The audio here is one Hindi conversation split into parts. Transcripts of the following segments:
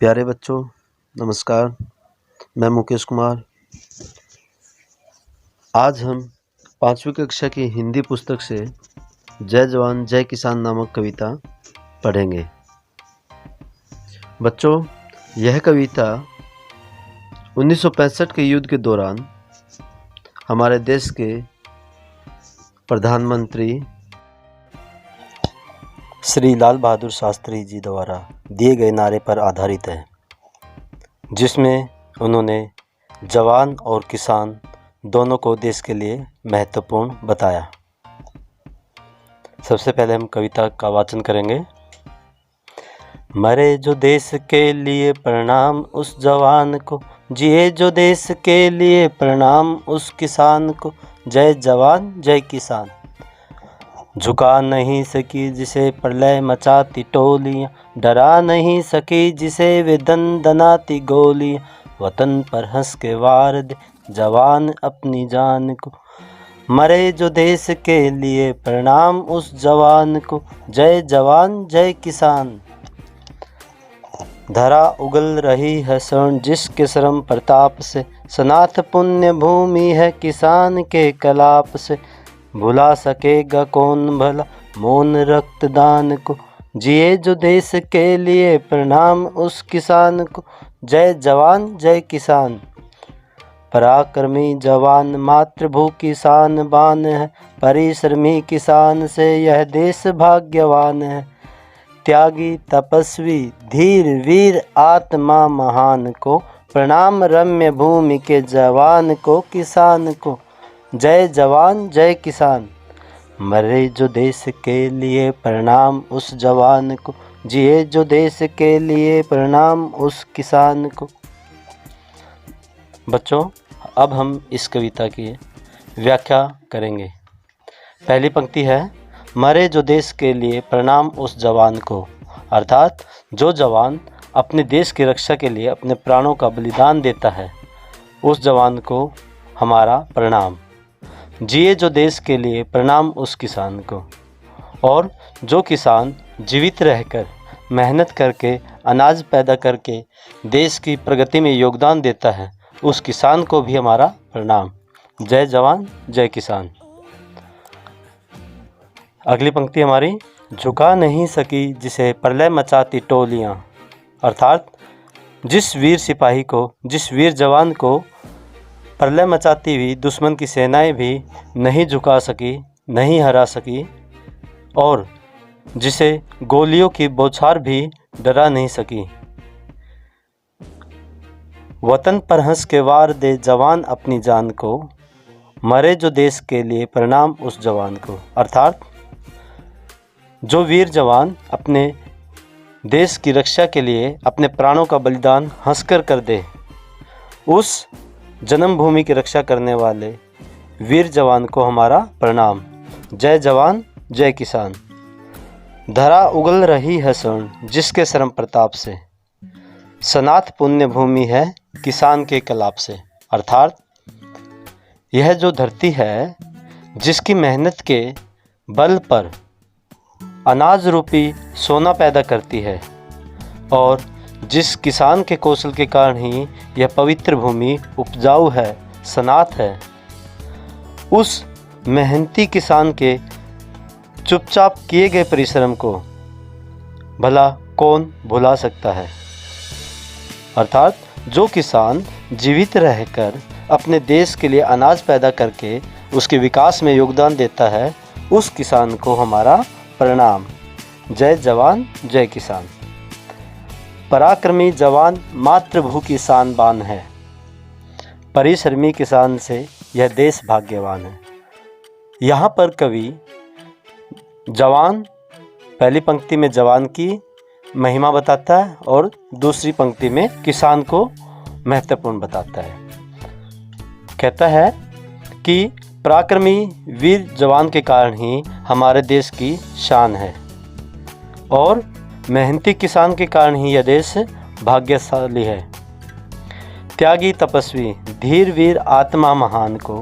प्यारे बच्चों, नमस्कार। मैं मुकेश कुमार। आज हम 5वीं कक्षा की हिंदी पुस्तक से जय जवान जय किसान नामक कविता पढ़ेंगे। बच्चों, यह कविता 1965 के युद्ध के दौरान हमारे देश के प्रधानमंत्री श्री लाल बहादुर शास्त्री जी द्वारा दिए गए नारे पर आधारित है, जिसमें उन्होंने जवान और किसान दोनों को देश के लिए महत्वपूर्ण बताया। सबसे पहले हम कविता का वाचन करेंगे। मरे जो देश के लिए प्रणाम उस जवान को, जिए जो देश के लिए प्रणाम उस किसान को, जय जवान जय किसान। झुका नहीं सकी जिसे प्रलय मचाती टोलियाँ, डरा नहीं सकी जिसे वे दनाती गोलियाँ। वतन पर हंस के वार दे जवान अपनी जान को, मरे जो देश के लिए प्रणाम उस जवान को, जय जवान जय किसान। धरा उगल रही है स्वर्ण जिसके श्रम प्रताप से, सनाथ पुण्य भूमि है किसान के कलाप से। भुला सकेगा कौन भला मौन रक्तदान को, जिए जो देश के लिए प्रणाम उस किसान को, जय जवान जय किसान। पराक्रमी जवान मातृभू किसान बान है, परिश्रमी किसान से यह देश भाग्यवान है। त्यागी तपस्वी धीर वीर आत्मा महान को, प्रणाम रम्य भूमि के जवान को किसान को, जय जवान जय किसान। मरे जो देश के लिए प्रणाम उस जवान को, जिए जो देश के लिए प्रणाम उस किसान को। बच्चों, अब हम इस कविता की व्याख्या करेंगे। पहली पंक्ति है, मरे जो देश के लिए प्रणाम उस जवान को, अर्थात जो जवान अपने देश की रक्षा के लिए अपने प्राणों का बलिदान देता है, उस जवान को हमारा प्रणाम। जिए जो देश के लिए प्रणाम उस किसान को, और जो किसान जीवित रहकर मेहनत करके अनाज पैदा करके देश की प्रगति में योगदान देता है, उस किसान को भी हमारा प्रणाम। जय जवान जय किसान। अगली पंक्ति हमारी, झुका नहीं सकी जिसे प्रलय मचाती टोलियाँ, अर्थात जिस वीर सिपाही को, जिस वीर जवान को प्रलय मचाती हुई दुश्मन की सेनाएं भी नहीं झुका सकी, नहीं हरा सकी, और जिसे गोलियों की बौछार भी डरा नहीं सकी। वतन पर हंस के वार दे जवान अपनी जान को, मरे जो देश के लिए प्रणाम उस जवान को, अर्थात जो वीर जवान अपने देश की रक्षा के लिए अपने प्राणों का बलिदान हंसकर कर दे, उस जन्मभूमि की रक्षा करने वाले वीर जवान को हमारा प्रणाम। जय जवान जय किसान। धरा उगल रही है स्वर्ण जिसके श्रम प्रताप से, सनाथ पुण्य भूमि है किसान के कलाप से, अर्थात यह जो धरती है जिसकी मेहनत के बल पर अनाज रूपी सोना पैदा करती है, और जिस किसान के कौशल के कारण ही यह पवित्र भूमि उपजाऊ है, सनाथ है, उस मेहनती किसान के चुपचाप किए गए परिश्रम को भला कौन भुला सकता है। अर्थात जो किसान जीवित रहकर अपने देश के लिए अनाज पैदा करके उसके विकास में योगदान देता है, उस किसान को हमारा प्रणाम। जय जवान जय किसान। पराक्रमी जवान मातृभू की शान बान है, परिश्रमी किसान से यह देश भाग्यवान है। यहाँ पर कवि जवान, पहली पंक्ति में जवान की महिमा बताता है और दूसरी पंक्ति में किसान को महत्वपूर्ण बताता है। कहता है कि पराक्रमी वीर जवान के कारण ही हमारे देश की शान है, और मेहनती किसान के कारण ही यह देश भाग्यशाली है। त्यागी तपस्वी धीर वीर आत्मा महान को,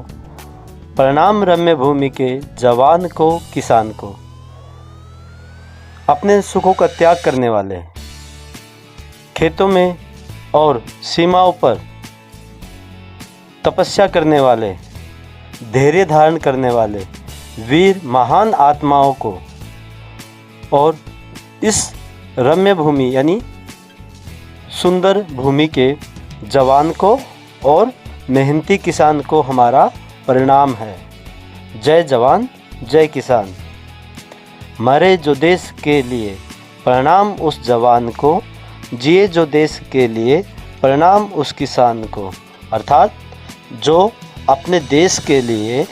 प्रणाम रम्य भूमि के जवान को किसान को। अपने सुखों का त्याग करने वाले, खेतों में और सीमाओं पर तपस्या करने वाले, धैर्य धारण करने वाले वीर महान आत्माओं को और इस रम्य भूमि यानी सुंदर भूमि के जवान को और मेहनती किसान को हमारा प्रणाम है। जय जवान जय किसान। मरे जो देश के लिए प्रणाम उस जवान को, जिए जो देश के लिए प्रणाम उस किसान को। अर्थात जो अपने देश के लिए,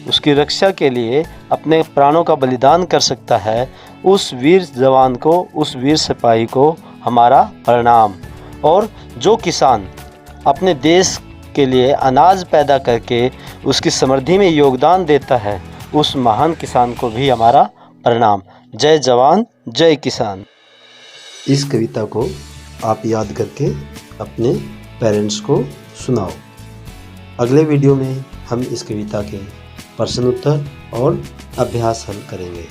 उसकी रक्षा के लिए अपने प्राणों का बलिदान कर सकता है, उस वीर जवान को, उस वीर सिपाही को हमारा प्रणाम। और जो किसान अपने देश के लिए अनाज पैदा करके उसकी समृद्धि में योगदान देता है, उस महान किसान को भी हमारा प्रणाम। जय जवान जय किसान। इस कविता को आप याद करके अपने पेरेंट्स को सुनाओ। अगले वीडियो में हम इस कविता के प्रश्न उत्तर और अभ्यास हल करेंगे।